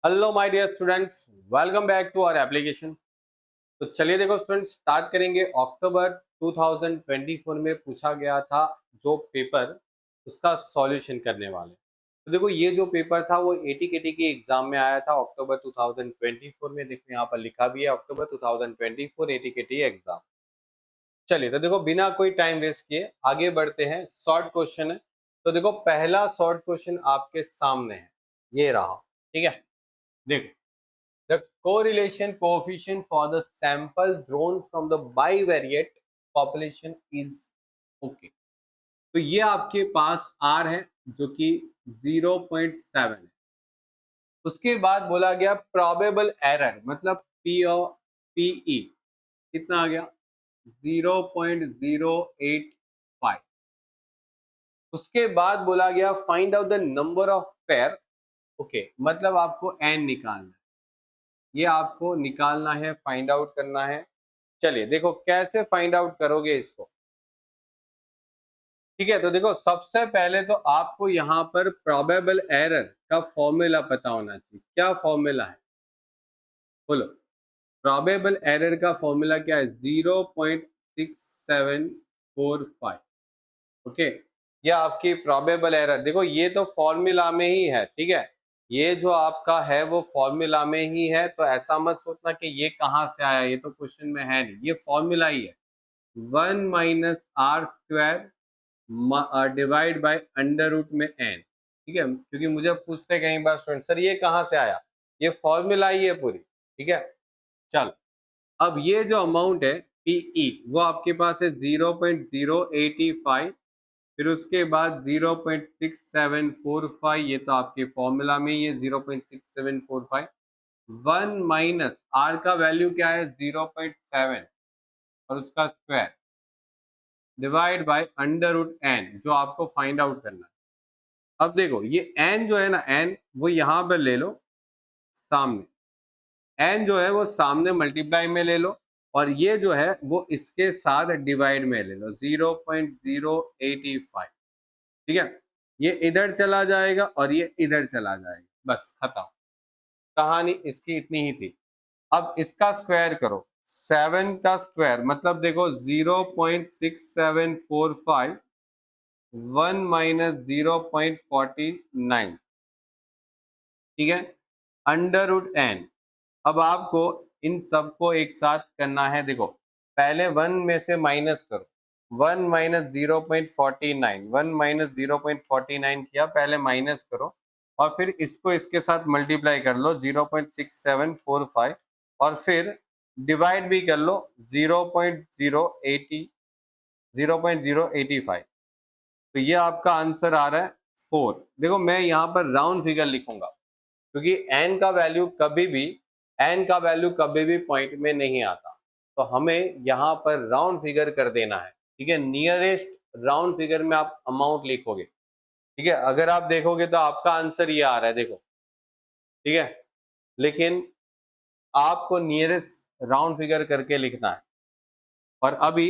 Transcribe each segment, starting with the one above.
Hello my dear students, welcome back to our application. तो चलिए देखो स्टूडेंट्स, स्टार्ट करेंगे। अक्टूबर 2024 में पूछा गया था जो पेपर, उसका सॉल्यूशन करने वाले। तो देखो ये जो पेपर था वो एटी केटी की एग्जाम में आया था अक्टूबर 2024 में। देखो यहाँ पर लिखा भी है अक्टूबर 2024 एटी केटी एग्जाम। चलिए तो देखो बिना कोई टाइम वेस्ट किए आगे बढ़ते हैं। शॉर्ट क्वेश्चन है, तो देखो पहला शॉर्ट क्वेश्चन आपके सामने है, ये रहा। ठीक है, देखो the correlation coefficient for the sample drawn from the bivariate population is okay। तो ये आपके पास R है जो कि 0.7 है। उसके बाद बोला गया प्रोबेबल एरर, मतलब पी ओ पीई कितना आ गया 0.085। उसके बाद बोला गया find out the number of pair. Okay, मतलब आपको एन निकालना है, ये आपको निकालना है, फाइंड आउट करना है। चलिए देखो कैसे फाइंड आउट करोगे इसको। ठीक है, तो देखो सबसे पहले तो आपको यहाँ पर प्रोबेबल एरर का फॉर्मूला पता होना चाहिए। क्या फॉर्मूला है बोलो? प्रोबेबल एरर का फॉर्मूला क्या है? 0.6745। ओके, ये आपकी प्रोबेबल एरर। देखो ये तो फॉर्मूला में ही है, ठीक है, ये जो आपका है वो फॉर्मूला में ही है। तो ऐसा मत सोचना कि ये कहाँ से आया, ये तो क्वेश्चन में है नहीं, ये फॉर्मूला ही है। 1 - r² divide by under root में एन। ठीक है, क्योंकि मुझे पूछते कई बार स्टूडेंट, सर ये कहाँ से आया, ये फॉर्मूला ही है पूरी। ठीक है, चल अब ये जो अमाउंट है पीई वो आपके पास है 0.085, फिर उसके बाद 0.6745, ये तो आपके फॉर्मूला में ही है 0.6745। 1 - r का वैल्यू क्या है 0.7 और उसका square divide by under root N, जो आपको फाइंड आउट करना है। अब देखो ये एन जो है ना, एन वो यहां पर ले लो सामने, एन जो है वो सामने मल्टीप्लाई में ले लो, और ये जो है वो इसके साथ डिवाइड में ले लो 0.085। ठीक है, ये इधर चला जाएगा और ये इधर चला जाएगा, बस खत्म, कहानी इसकी इतनी ही थी। अब इसका स्क्वायर करो, 7 का स्क्वायर मतलब देखो 0.6745 1 - 0.49। ठीक है, अंडर रूट एन। अब आपको इन सबको एक साथ करना है। देखो पहले 1 में से माइनस करो, 1 - 0.49, 1 - 0.49 किया, पहले माइनस करो और फिर इसको इसके साथ मल्टीप्लाई कर लो 0.6745, और फिर डिवाइड भी कर लो 0.080 0.085। तो ये आपका आंसर आ रहा है 4। देखो मैं यहाँ पर राउंड फिगर लिखूंगा, क्योंकि एन का वैल्यू कभी भी पॉइंट में नहीं आता, तो हमें यहाँ पर राउंड फिगर कर देना है। ठीक है, नियरेस्ट राउंड फिगर में आप अमाउंट लिखोगे। ठीक है, अगर आप देखोगे तो आपका आंसर ये आ रहा है, देखो। ठीक है, लेकिन आपको नियरेस्ट राउंड फिगर करके लिखना है, और अभी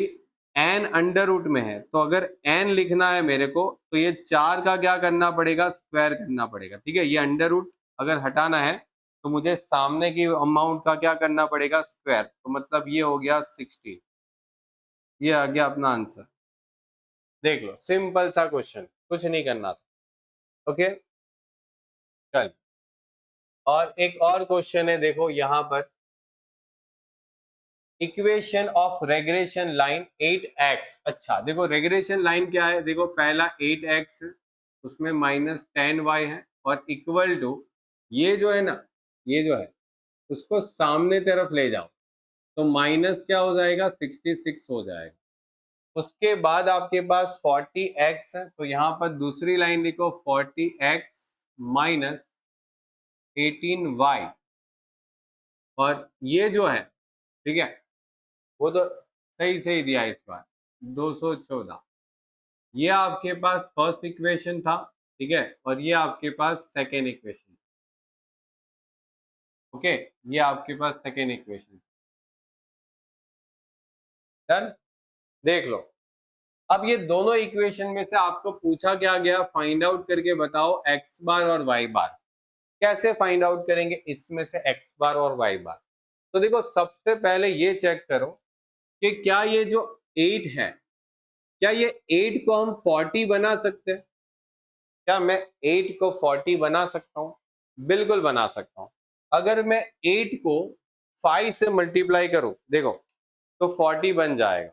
एन अंडर रूट में है, तो अगर एन लिखना है मेरे को तो ये 4 का क्या करना पड़ेगा, स्क्वायर करना पड़ेगा। ठीक है, ये अंडर रूट अगर हटाना है तो मुझे सामने की अमाउंट का क्या करना पड़ेगा, स्क्वायर। तो मतलब ये हो गया 16, ये आ गया अपना आंसर। देख लो सिंपल सा क्वेश्चन, कुछ नहीं करना था। ओके, चल और एक और क्वेश्चन है, देखो यहाँ पर equation of regression line 8x। अच्छा देखो रेग्रेशन लाइन क्या है, देखो पहला 8x है, उसमें -10y है, और इक्वल टू ये जो है ना, ये जो है उसको सामने तरफ ले जाओ तो माइनस क्या हो जाएगा, 66 हो जाएगा। उसके बाद आपके पास 40x है, तो यहाँ पर दूसरी लाइन लिखो 40x माइनस 18y, और ये जो है, ठीक है, वो तो सही सही दिया इस बार 214। ये आपके पास फर्स्ट इक्वेशन था, ठीक है, और ये आपके पास सेकेंड इक्वेशन। ओके, ये आपके पास सेकेंड इक्वेशन। डन, देख लो। अब ये दोनों इक्वेशन में से आपको पूछा क्या गया, फाइंड आउट करके बताओ एक्स बार और वाई बार। कैसे फाइंड आउट करेंगे इसमें से x बार और y बार? तो देखो सबसे पहले ये चेक करो कि क्या ये जो 8 है, क्या ये 8 को हम 40 बना सकते हैं? क्या मैं 8 को 40 बना सकता हूँ? बिल्कुल बना सकता हूँ। अगर मैं 8 को 5 से मल्टीप्लाई करूं, देखो तो 40 बन जाएगा,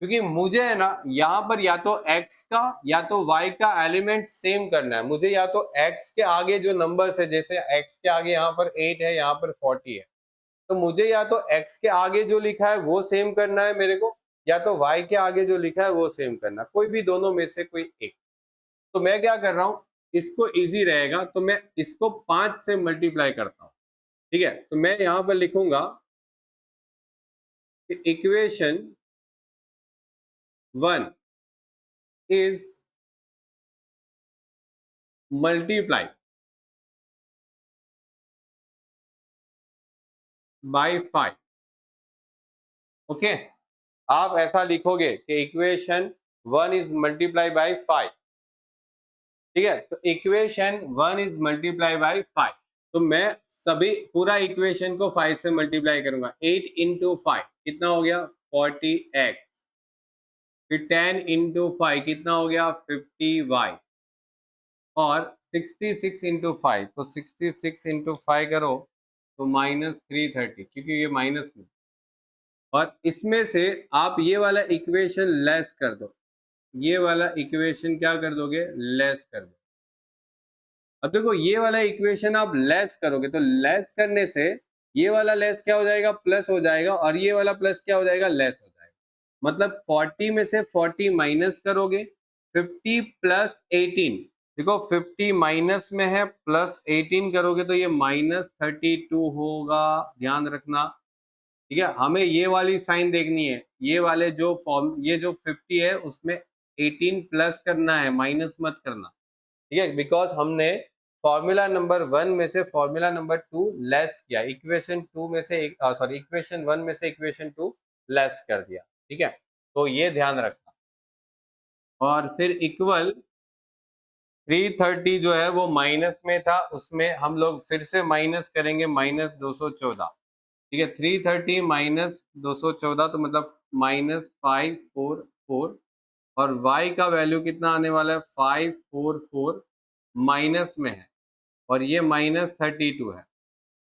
क्योंकि मुझे है ना यहाँ पर या तो x का या तो y का एलिमेंट सेम करना है। मुझे या तो x के आगे जो नंबर्स है, जैसे x के आगे यहाँ पर 8 है, यहाँ पर 40 है, तो मुझे या तो x के आगे जो लिखा है वो सेम करना है मेरे को, या तो y के आगे जो लिखा है वो सेम करना है, कोई भी दोनों में से कोई एक। तो मैं क्या कर रहा हूँ, इसको इजी रहेगा तो मैं इसको 5 से मल्टीप्लाई करता हूँ। ठीक है, तो मैं यहाँ पर लिखूंगा कि equation 1 is multiply by 5। Okay, आप ऐसा लिखोगे कि इक्वेशन 1 इज मल्टीप्लाई बाय 5। ठीक है, तो इक्वेशन 1 इज मल्टीप्लाई बाय 5, तो मैं सभी पूरा इक्वेशन को 5 से मल्टीप्लाई करूंगा। 8 इंटू 5 कितना हो गया 40x, फिर 10 इंटू 5 कितना हो गया 50y, और 66 इंटू 5, तो 66 इंटू 5 करो तो -330, क्योंकि ये माइनस में। और इसमें से आप ये वाला इक्वेशन लेस कर दो, ये वाला इक्वेशन क्या कर दोगे, लेस कर दो। अब देखो ये वाला इक्वेशन आप लेस करोगे तो लेस करने से ये वाला लेस क्या हो जाएगा, प्लस हो जाएगा, और ये वाला प्लस क्या हो जाएगा, लेस हो जाएगा। मतलब 40 में से 40 माइनस करोगे, 50 प्लस 18, देखो 50 माइनस में है, प्लस 18 करोगे तो ये -32 होगा, ध्यान रखना। ठीक है, हमें ये वाली साइन देखनी है, ये वाले जो फॉर्म, ये जो 50 है उसमें 18 प्लस करना है, माइनस मत करना। ठीक है, बिकॉज हमने फॉर्मूला नंबर 1 में से फॉर्मूला नंबर 2 लेस किया, इक्वेशन 2 में से सॉरी इक्वेशन 1 में से इक्वेशन 2 लेस कर दिया। ठीक है, तो ये ध्यान रखना। और फिर इक्वल 330 जो है वो माइनस में था, उसमें हम लोग फिर से माइनस करेंगे, -214। ठीक है, 330 माइनस 214 तो मतलब -544, और y का वैल्यू कितना आने वाला है 544, माइनस में है, और ये -32 है,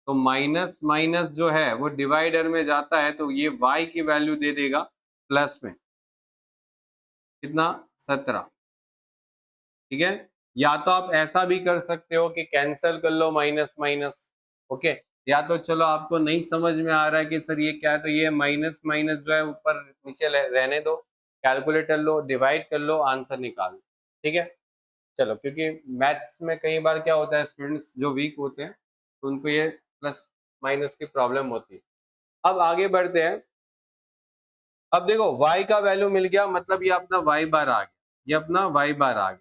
तो माइनस माइनस जो है वो डिवाइडर में जाता है, तो ये y की वैल्यू दे देगा प्लस में कितना 17। ठीक है, या तो आप ऐसा भी कर सकते हो कि कैंसिल कर लो माइनस माइनस। ओके, या तो चलो आपको नहीं समझ में आ रहा है कि सर ये क्या है, तो ये माइनस माइनस जो है ऊपर नीचे रहने दो, कैलकुलेटर लो, डिवाइड कर लो, आंसर निकाल लो। ठीक है, चलो, क्योंकि मैथ्स में कई बार क्या होता है, स्टूडेंट्स जो वीक होते हैं तो उनको ये प्लस माइनस की प्रॉब्लम होती है। अब आगे बढ़ते हैं। अब देखो y का वैल्यू मिल गया, मतलब ये अपना y बार आ गया, ये अपना y बार आ गया।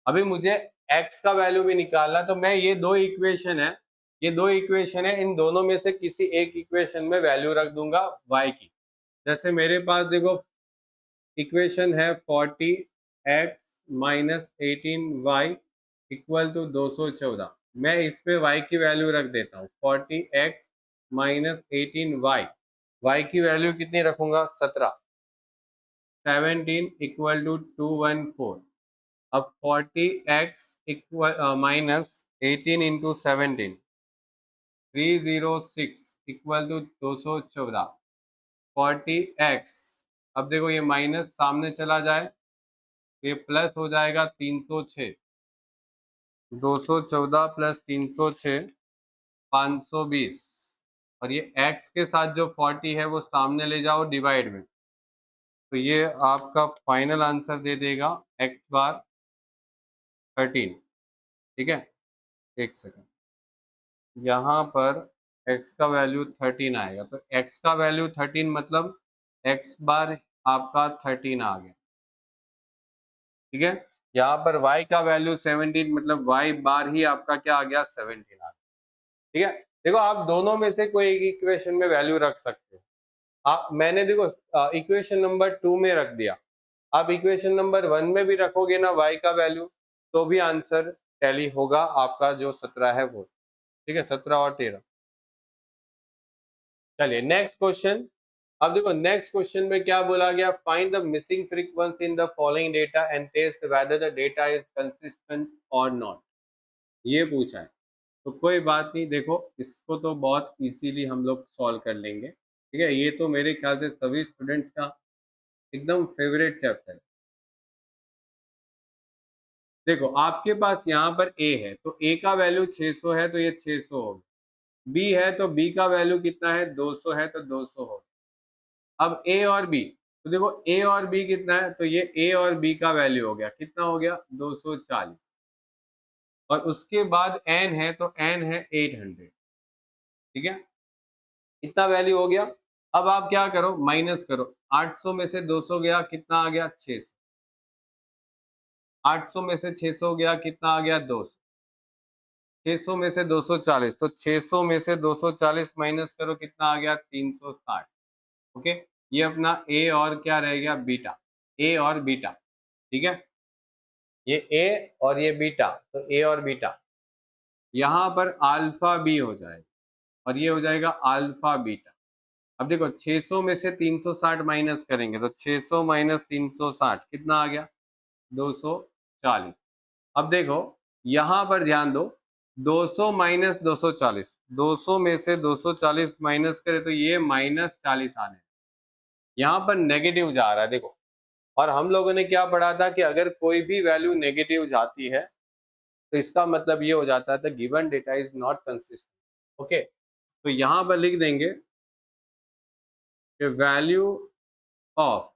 अभी मुझे x का वैल्यू भी निकालना, तो मैं ये दो इक्वेशन है, ये दो इक्वेशन है, इन दोनों में से किसी एक इक्वेशन में वैल्यू रख दूंगा y की। जैसे मेरे पास देखो इक्वेशन है 40x minus 18y equal to 214, मैं इस पे y की वैल्यू रख देता हूँ 40x माइनस 18y, y की वैल्यू कितनी रखूंगा 17, 17 इक्वल टू 214। अब 40x equal minus 18 into 17, 306 equal to 214, 40x, अब देखो ये माइनस सामने चला जाए तो ये प्लस हो जाएगा 306, 214 प्लस 306 520, और ये x के साथ जो 40 है वो सामने ले जाओ डिवाइड में, तो ये आपका फाइनल आंसर दे देगा x बार 13। ठीक है, एक सेकंड, यहाँ पर x का वैल्यू 13 आएगा, तो x का वैल्यू 13 मतलब x बार आपका 13 आ गया। ठीक है, यहाँ पर y का वैल्यू 17 मतलब y बार ही आपका क्या आ गया 17 आ गया। ठीक है, देखो आप दोनों में से कोई एक इक्वेशन में वैल्यू रख सकते हो। आप मैंने देखो इक्वेशन नंबर 2 में रख दिया, आप इक्वेशन नंबर 1 में भी रखोगे ना y का वैल्यू, तो भी आंसर टैली होगा आपका जो 17 है वो। ठीक है, 17 और 13। चलिए नेक्स्ट क्वेश्चन। अब देखो नेक्स्ट क्वेश्चन में क्या बोला गया, find the missing frequency in the following data and test whether the data is consistent और नॉट, ये पूछा है। तो कोई बात नहीं, देखो इसको तो बहुत इजीली हम लोग सॉल्व कर लेंगे, ठीक है। ये तो मेरे ख्याल से सभी स्टूडेंट्स का एकदम फेवरेट चैप्टर है। देखो आपके पास यहाँ पर ए है, तो ए का वैल्यू 600 है, तो ये 600 होगा। बी है तो बी का वैल्यू कितना है, 200 है, तो 200 होगा। अब ए और बी, तो देखो ए और बी कितना है, तो ये ए और बी का वैल्यू हो गया, कितना हो गया, 240। और उसके बाद एन है, तो एन है 800, ठीक है, इतना वैल्यू हो गया। अब आप क्या करो, माइनस करो, 800 में से 200 गया, कितना आ गया, 600। 800 में से 600 गया, कितना आ गया, 200। 600 में से 240, तो 600 में से 240 माइनस करो, कितना आ गया, 360। ओके, ये अपना ए और क्या रह गया, बीटा, ए और बीटा, ठीक है, ये ए और ये बीटा, तो ए और बीटा, यहाँ पर अल्फा बी हो जाएगा और ये हो जाएगा अल्फा बीटा। अब देखो 600 में से 360 माइनस करेंगे, तो 600 माइनस 360 कितना आ गया, 240। अब देखो यहाँ पर ध्यान दो, 200 माइनस 240, 200 में से 240 माइनस करें तो ये -40 आने, यहाँ पर नेगेटिव जा रहा है, देखो। और हम लोगों ने क्या पढ़ा था कि अगर कोई भी वैल्यू नेगेटिव जाती है तो इसका मतलब ये हो जाता है given data is not consistent. Okay, तो यहाँ पर लिख देंगे कि value of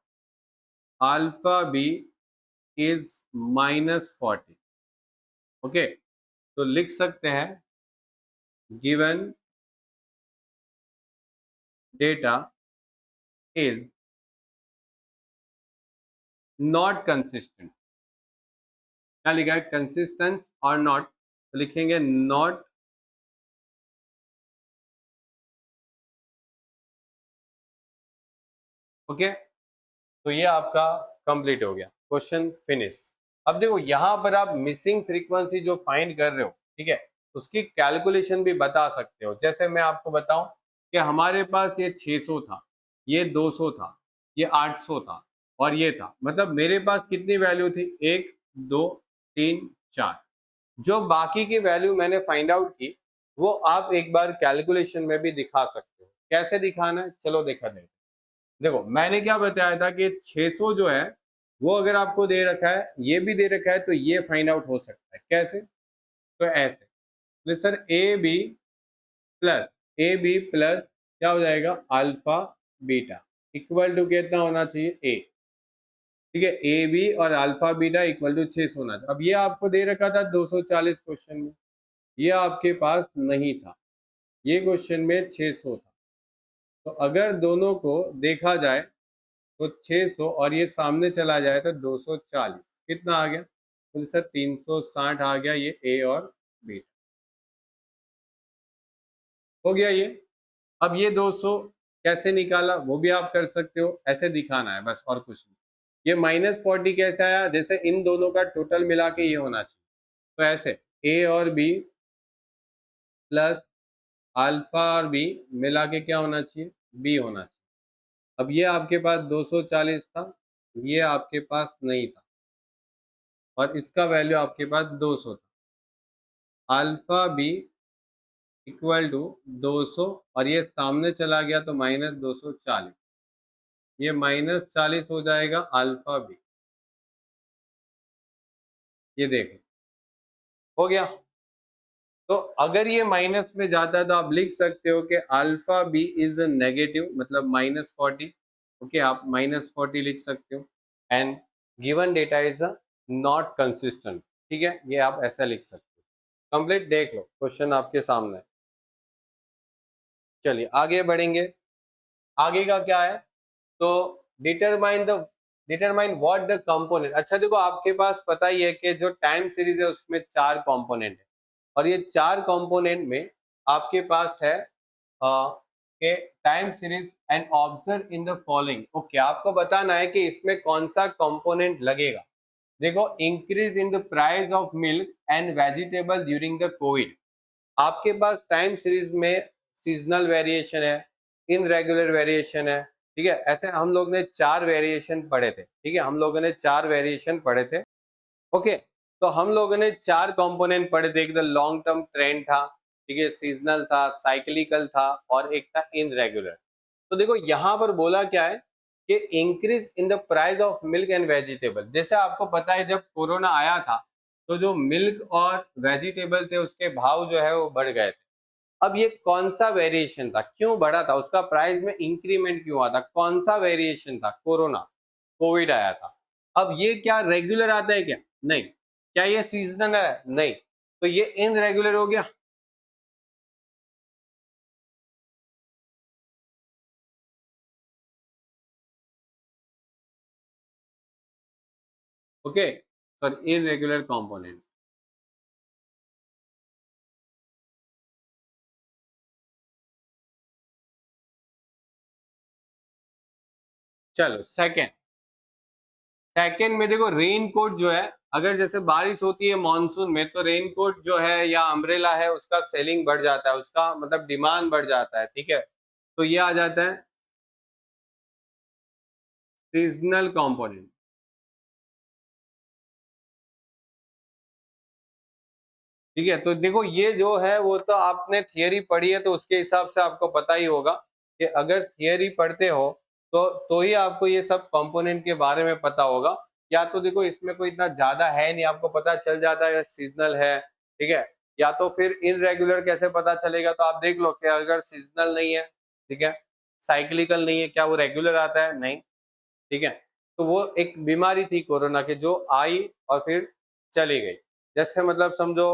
alpha B is -40। Okay, तो लिख सकते हैं given data is not consistent. क्या लिखा है, कंसिस्टेंस और नॉट, तो लिखेंगे नॉट ओके। तो ये आपका कंप्लीट हो गया, क्वेश्चन फिनिश। अब देखो यहाँ पर आप मिसिंग फ्रीक्वेंसी जो फाइंड कर रहे हो, ठीक है, उसकी कैलकुलेशन भी बता सकते हो। जैसे मैं आपको बताऊं कि हमारे पास ये 600 था, ये 200 था, ये 800 था और ये था, मतलब मेरे पास कितनी वैल्यू थी, 1 2 3 4। जो बाकी की वैल्यू मैंने फाइंड आउट की वो आप एक बार कैलकुलेशन में भी दिखा सकते हो। कैसे दिखाना है, चलो देखा दें। देखो मैंने क्या बताया था कि 600 जो है वो अगर आपको दे रखा है, ये भी दे रखा है, तो ये फाइंड आउट हो सकता है। कैसे, तो ऐसे, तो सर ए बी प्लस क्या हो जाएगा, अल्फा बीटा इक्वल टू कितना होना चाहिए, ए, ठीक है, ए बी और अल्फा बीटा इक्वल टू 600 होना चाहिए। अब ये आपको दे रखा था 240 क्वेश्चन में, ये आपके पास नहीं था, ये क्वेश्चन में 600 था। तो अगर दोनों को देखा जाए तो 600 और ये सामने चला जाए तो 240, कितना आ गया, तो सर 360 आ गया, ये ए और बी हो गया ये। अब ये 200 कैसे निकाला वो भी आप कर सकते हो, ऐसे दिखाना है बस, और कुछ नहीं। ये -40 कैसे आया, जैसे इन दोनों का टोटल मिला के ये होना चाहिए, तो ऐसे ए और बी प्लस अल्फा और बी मिला के क्या होना चाहिए, बी होना चाहिए। अब ये आपके पास 240 था, ये आपके पास नहीं था, और इसका वैल्यू आपके पास 200 था। अल्फा बी इक्वल टू 200 और ये सामने चला गया तो -240, ये -40 हो जाएगा अल्फा बी। ये देखें, हो गया। तो अगर ये माइनस में जाता है तो आप लिख सकते हो कि अल्फा बी इज नेगेटिव, मतलब -40। ओके, आप -40 लिख सकते हो, and given data is not consistent, ठीक है, ये आप ऐसा लिख सकते हो। कंप्लीट, देख लो क्वेश्चन आपके सामने है। चलिए आगे बढ़ेंगे। आगे का क्या है, तो डिटरमाइन व्हाट द कंपोनेंट। अच्छा देखो आपके पास पता ही है कि जो टाइम सीरीज है उसमें 4 कंपोनेंट है, और ये 4 कंपोनेंट में आपके पास है के time series and observe in the following. Okay, आपको बताना है कि इसमें कौन सा कंपोनेंट लगेगा। देखो, increase in the price of milk and vegetable during the Covid, आपके पास टाइम सीरीज में सीजनल वेरिएशन है, इनरेगुलर वेरिएशन है, ठीक है। ऐसे हम लोग ने 4 वेरिएशन पढ़े थे, ठीक है, हम लोगों ने 4 वेरिएशन पढ़े थे। ओके, तो हम लोगों ने 4 कंपोनेंट पढ़े थे। एक तो लॉन्ग टर्म ट्रेंड था, ठीक है, सीजनल था, साइक्लिकल था और एक था इनरेगुलर। तो देखो यहाँ पर बोला क्या है कि increase in the price of milk and vegetable. जैसे आपको पता है जब कोरोना आया था तो जो मिल्क और वेजिटेबल थे उसके भाव जो है वो बढ़ गए थे। अब ये कौन सा वेरिएशन था, क्यों बढ़ा था, उसका प्राइस में इंक्रीमेंट क्यों हुआ था, कौन सा वेरिएशन था? कोरोना, कोविड आया था। अब ये क्या रेगुलर आता है क्या? नहीं। क्या ये सीजनल है? नहीं। तो ये इनरेगुलर हो गया। Okay, sorry, irregular component. चलो सेकंड, सेकंड में देखो रेन कोट जो है, अगर जैसे बारिश होती है मॉनसून में तो रेन कोट जो है या अम्ब्रेला है उसका सेलिंग बढ़ जाता है, उसका मतलब डिमांड बढ़ जाता है, ठीक है। तो ये आ जाता है सीजनल कंपोनेंट। ठीक है, तो देखो ये जो है वो तो आपने थियरी पढ़ी है तो उसके हिसाब से आपको पता ही होगा कि अगर थियरी पढ़ते हो तो ही आपको ये सब कंपोनेंट के बारे में पता होगा। या तो देखो इसमें कोई इतना ज्यादा है नहीं, आपको पता चल जाता है सीजनल है, ठीक है। या तो फिर इनरेगुलर कैसे पता चलेगा, तो आप देख लो कि अगर सीजनल नहीं है, ठीक है, साइक्लिकल नहीं है, क्या वो रेगुलर आता है? नहीं, ठीक है। तो वो एक बीमारी थी कोरोना की जो आई और फिर चली गई। जैसे मतलब समझो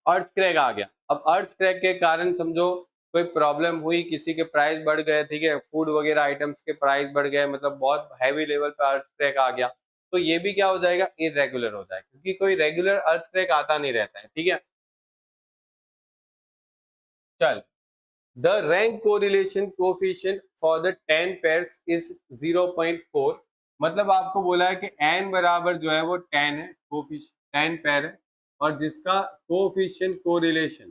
अर्थ क्रैक आ गया। अब अर्थ क्रैक के कारण समझो कोई प्रॉब्लम हुई, किसी के प्राइस बढ़ गए, ठीक है, फूड वगैरह आइटम्स के प्राइस बढ़ गए, मतलब बहुत हैवी लेवल पे अर्थ क्रैक आ गया, तो ये भी क्या हो जाएगा? इरेगुलर हो जाएगा, क्योंकि कोई रेगुलर अर्थ क्रैक आता नहीं रहता है, ठीक है। चल, the rank correlation coefficient for the 10 pairs is 0.4। मतलब आपको बोला है कि n बराबर जो है वो 10 है, कोफिशिएंट 10 पेयर है, और जिसका कोफिशिएंट कोरिलेशन,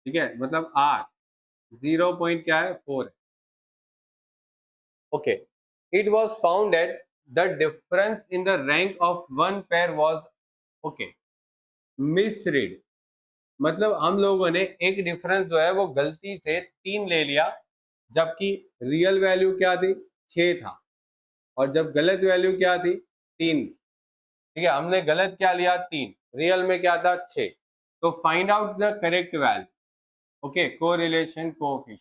ठीक है, मतलब r 0 पॉइंट क्या है? 4 है। Okay, it was found that the difference in the rank of one pair was, okay, misread. मतलब हम लोगों ने एक डिफरेंस जो है वो गलती से 3 ले लिया, जबकि रियल वैल्यू क्या थी? 6 था। और जब गलत वैल्यू क्या थी? 3। ठीक है, हमने गलत क्या लिया? 3, रियल में क्या था? 6। तो find out the correct value. Okay, correlation coefficient,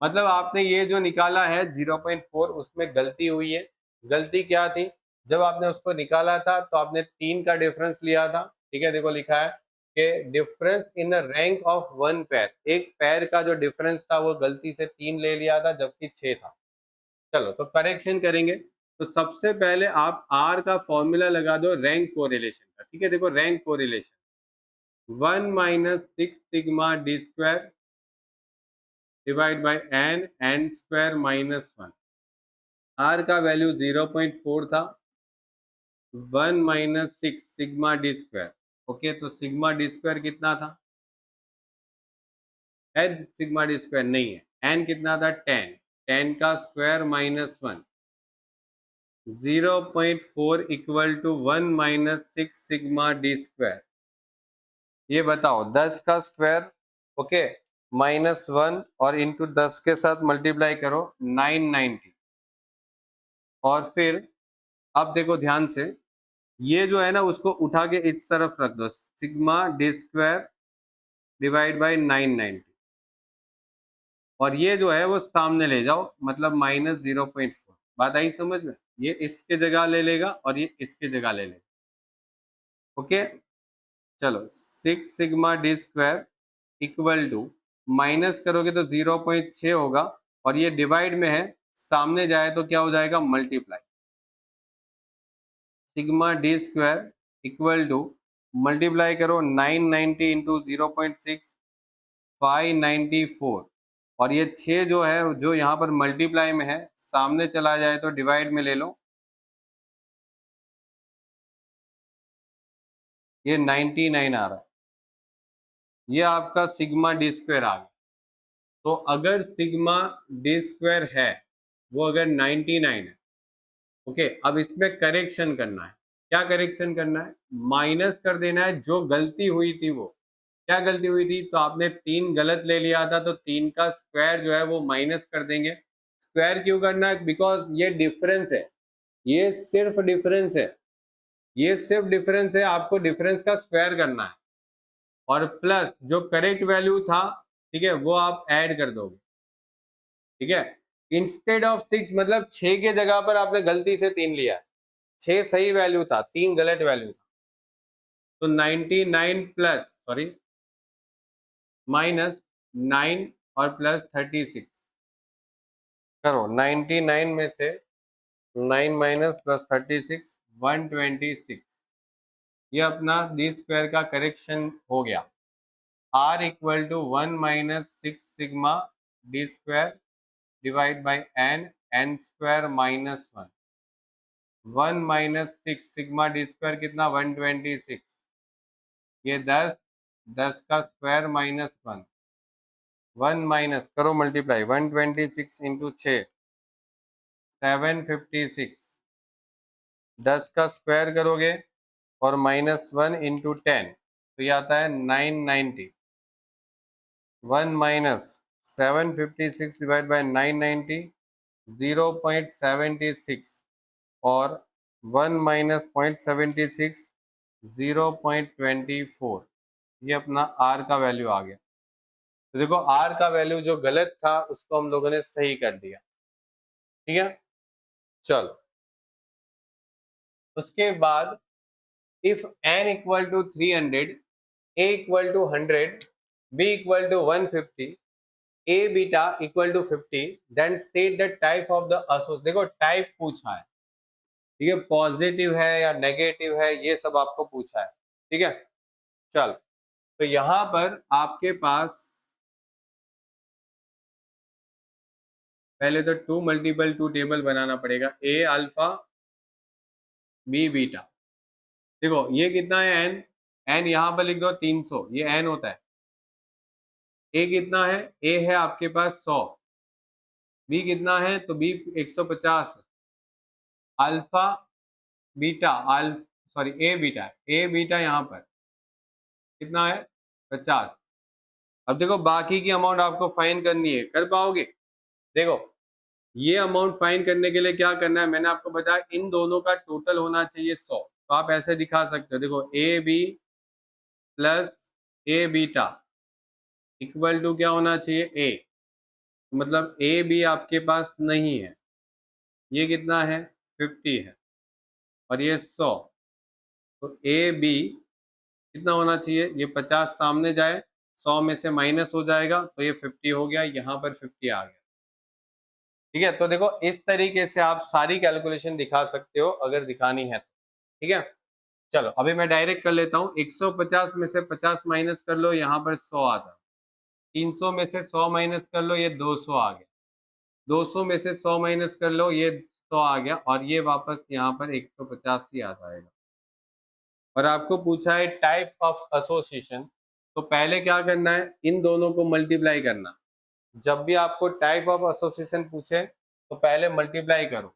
मतलब आपने ये जो निकाला है 0.4, उसमें गलती हुई है। गलती क्या थी? जब आपने उसको निकाला था तो आपने 3 का डिफरेंस लिया था, ठीक है, देखो लिखा है कि difference in the rank of one pair, एक पेयर का जो डिफरेंस था वो गलती से 3 ले लिया था जबकि 6 था। चलो तो करेक्शन करेंगे। तो सबसे पहले आप आर का फॉर्मूला लगा दो रैंक कोरिलेशन का, ठीक है। देखो rank correlation 1 - 6 sigma D square divide by N square -1। R का वैल्यू 0.4 था, 1 - 6 सिग्मा डी स्क्वायर। ओके, तो सिग्मा डी स्क्वायर कितना था? एन सिग्मा डी स्क्वायर नहीं है, एन कितना था? 10, 10 का square -1, 0.4 equal to 1 - 6 sigma D square. ये बताओ 10 का स्क्वायर, ओके, -1 और इंटू 10 के साथ मल्टीप्लाई करो, 990। और फिर अब देखो ध्यान से, ये जो है ना उसको उठा के इस तरफ रख दो, sigma D square divide by 990, और ये जो है वो सामने ले जाओ, मतलब -0.4। बात आई समझ में? ये इसके जगह ले लेगा और ये इसके जगह ले लेगा। ओके, चलो 6 sigma D square equal to, minus करोगे तो 0.6 होगा, और ये डिवाइड में है, सामने जाए तो क्या हो जाएगा? Multiply. Sigma D square equal to, multiply करो 990 इंटू 0.6, 594, और ये 6 जो है जो यहाँ पर मल्टीप्लाई में है, सामने चला जाए तो डिवाइड में ले लो, ये 99 आ रहा है। ये आपका सिग्मा डी स्क्वायर आ गया। तो अगर सिग्मा डी स्क्वायर है वो अगर 99 है, ओके, अब इसमें करेक्शन करना है। क्या करेक्शन करना है? माइनस कर देना है जो गलती हुई थी वो। क्या गलती हुई थी? तो आपने 3 गलत ले लिया था, तो 3 का स्क्वायर जो है वो माइनस कर देंगे। स्क्वायर क्यों करना है? बिकॉज ये डिफरेंस है, ये सिर्फ डिफरेंस है, ये सिर्फ डिफरेंस है, आपको डिफरेंस का स्क्वायर करना है। और प्लस जो करेक्ट वैल्यू था, ठीक है, वो आप ऐड कर दोगे। ठीक है, इंस्टेड ऑफ 6, मतलब 6 के जगह पर आपने गलती से 3 लिया है। 6 सही वैल्यू था, 3 गलत वैल्यू था। तो 99 प्लस सॉरी माइनस 9 और प्लस 36 करो। 99 में से 9 माइनस प्लस 36 126। ये अपना डी स्क्वायर का करेक्शन हो गया। R equal to 1 minus 6 sigma D square divide by N, N square minus 1। 1 minus 6 sigma D square कितना? 126। ये 10, 10 का स्क्वायर माइनस 1, 1 माइनस करो मल्टीप्लाई, 126 इंटू 6 756। 10 का स्क्वायर करोगे और माइनस 1 इंटू 10 तो ये आता है 990। 1 माइनस 756 डिवाइड बाई 990 0.76 और 1 माइनस 0.76 0.24। ये अपना आर का वैल्यू आ गया। तो देखो आर का वैल्यू जो गलत था उसको हम लोगों ने सही कर दिया। ठीक है, चलो उसके बाद if n equal to 300, a equal to 100, b equal to 150, a beta equal to 50, then state the type of the association. देखो टाइप पूछा है, ठीक है, पॉजिटिव है या नेगेटिव है ये सब आपको पूछा है। ठीक है, चल तो यहां पर आपके पास पहले तो 2 मल्टीपल 2 टेबल बनाना पड़ेगा। a अल्फा b बीटा, देखो ये कितना है n, n यहाँ पर लिख दो 300, ये n होता है। a कितना है? a है आपके पास 100। b कितना है? तो b 150। Alpha beta sorry a beta, a beta यहाँ पर कितना है? 50। अब देखो बाकी की अमाउंट आपको फाइन करनी है, कर पाओगे? देखो ये अमाउंट फाइन करने के लिए क्या करना है, मैंने आपको बताया इन दोनों का टोटल होना चाहिए 100। तो आप ऐसे दिखा सकते हो, देखो A B plus A beta equal to क्या होना चाहिए? ए। मतलब ए बी आपके पास नहीं है, ये कितना है? 50 है और ये 100। तो ए बी कितना होना चाहिए? ये 50 सामने जाए, 100 में से माइनस हो जाएगा तो ये 50 हो गया, यहाँ पर 50 आ गया। ठीक है, तो देखो इस तरीके से आप सारी कैलकुलेशन दिखा सकते हो अगर दिखानी है तो। ठीक है, चलो अभी मैं डायरेक्ट कर लेता हूँ। 150 में से 50 माइनस कर लो, यहाँ पर 100 आ जाए। 300 में से 100 माइनस कर लो, ये 200 आ गया। 200 में से 100 माइनस कर लो, ये 100 आ गया और ये वापस यहाँ पर 150 ही आ जाएगा। और आपको पूछा है टाइप ऑफ एसोसिएशन, तो पहले क्या करना है? इन दोनों को मल्टीप्लाई करना। जब भी आपको टाइप ऑफ एसोसिएशन पूछे तो पहले मल्टीप्लाई करो।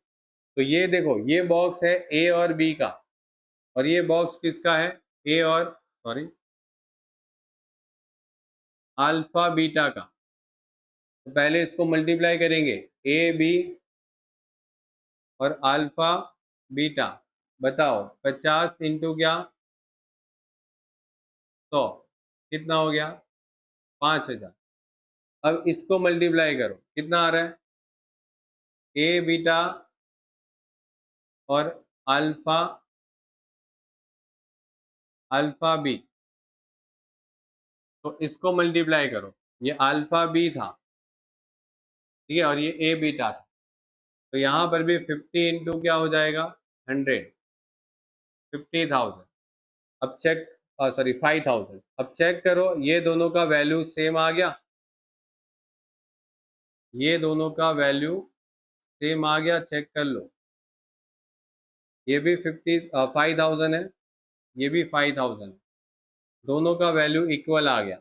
तो ये देखो ये बॉक्स है ए और बी का, और ये बॉक्स किसका है? ए और सॉरी अल्फा बीटा का। तो पहले इसको मल्टीप्लाई करेंगे, ए बी और अल्फा बीटा। बताओ 50 इंटू क्या? 100 कितना हो गया? 5000। अब इसको मल्टीप्लाई करो, कितना आ रहा है? ए बीटा और अल्फा अल्फा बी, तो इसको मल्टीप्लाई करो। ये अल्फा बी था, ठीक है, और ये ए बीटा था। तो यहाँ पर भी 50 इंटू क्या हो जाएगा? 100, 50,000। अब चेक सॉरी 5,000। अब चेक करो ये दोनों का वैल्यू सेम आ गया, ये दोनों का वैल्यू सेम आ गया, चेक कर लो। ये भी 5,000 है, ये भी 5,000, दोनों का वैल्यू इक्वल आ गया।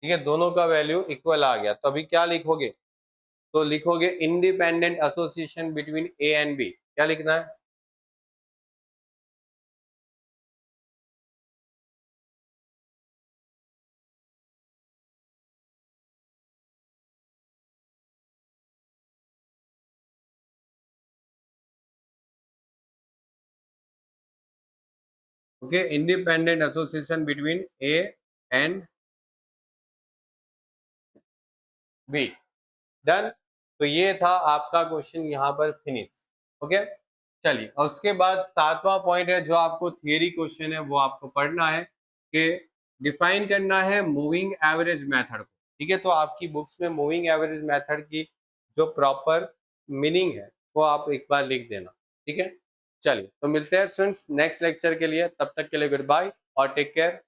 ठीक है, दोनों का वैल्यू इक्वल आ गया, तो अभी क्या लिखोगे, तो लिखोगे independent association between A and B. क्या लिखना है, okay, independent association between A and B. Done. तो ये था आपका क्वेश्चन यहाँ पर फिनिश। ओके, चलिए, और उसके बाद सातवां पॉइंट है जो आपको थियरी क्वेश्चन है वो आपको पढ़ना है कि डिफाइन करना है मूविंग एवरेज मेथड को। ठीक है, तो आपकी बुक्स में मूविंग एवरेज मेथड की जो प्रॉपर मीनिंग है वो आप एक बार लिख देना। ठीक है, चलिए, तो मिलते हैं स्टूडेंट्स नेक्स्ट लेक्चर के लिए, तब तक के लिए गुड बाय और टेक केयर।